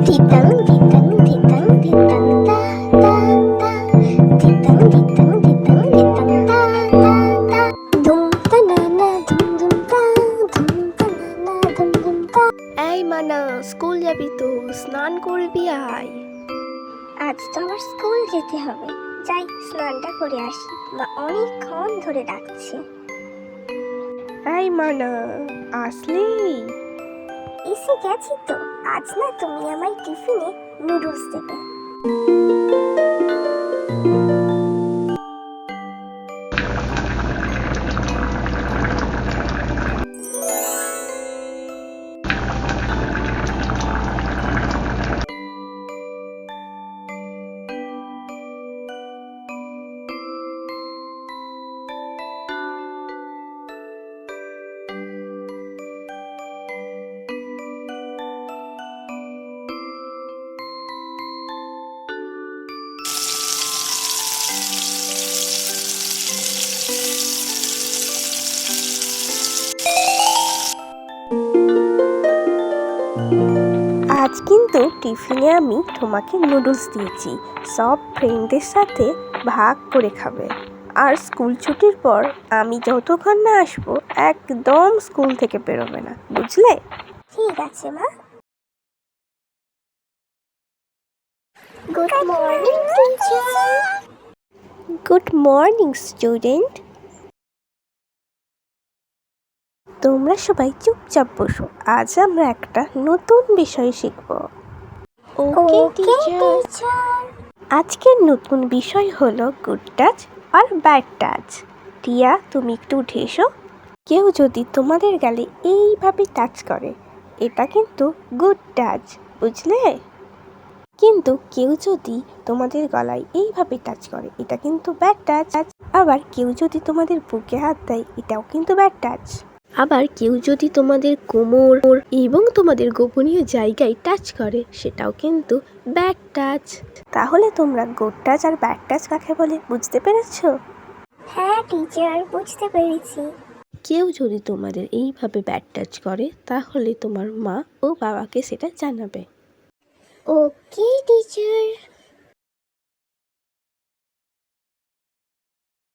Titang titang titang titang ta ta ta. Titang titang titang titang ta ta ta. Dum ta na na dum dum ta dum ta na na dum dum ta. এই মানা, school যাবি তো, স্নান করবি আয়। আজ তো আমার স্কুল যেতে হবে, যাই স্নানটা করে আসি, মা অনেকক্ষণ ধরে ডাকছে। এই মানা, আসলি? এসে গেছি তো। আজ না তুমি আমায় টিফিনে নুডলস দেবে। আজ কিন্তু টিফিনে আমি তোমাকে নুডলস দিয়েছি, সব ফ্রেন্ডদের সাথে ভাগ করে খাবে। আর স্কুল ছুটির পর আমি যতক্ষণ না আসবো একদম স্কুল থেকে বেরোবে না, বুঝলে? ঠিক আছে মা। Good morning teacher. Good morning student. তোমরা সবাই চুপচাপ বসো, আজ আমরা একটা নতুন বিষয় শিখব। ওকে টিচার। আজকের নতুন বিষয় হলো গুড টাচ আর ব্যাড টাচ। টিয়া, তুমি একটু উঠে এসো। কেউ যদি তোমাদের গালে এইভাবে টাচ করে, এটা কিন্তু গুড টাচ, বুঝলে? কিন্তু কেউ যদি তোমাদের গলায় এইভাবে টাচ করে, এটা কিন্তু ব্যাড টাচ। আবার কেউ যদি তোমাদের বুকে হাত দেয়, এটাও কিন্তু ব্যাড টাচ। আবার কেউ যদি তোমাদের কোমর এবং তোমাদের গোপনীয় জায়গায় টাচ করে, সেটাও কিন্তু ব্যাড টাচ। তাহলে তোমরা গুড টাচ আর ব্যাড টাচ কাকে বলে বুঝতে পেরেছো? হ্যাঁ টিচার, বুঝতে পেরেছি। কেউ যদি তোমাদের এইভাবে ব্যাড টাচ করে, তাহলে তোমার মা ও বাবাকে সেটা জানাবে। ওকে টিচার।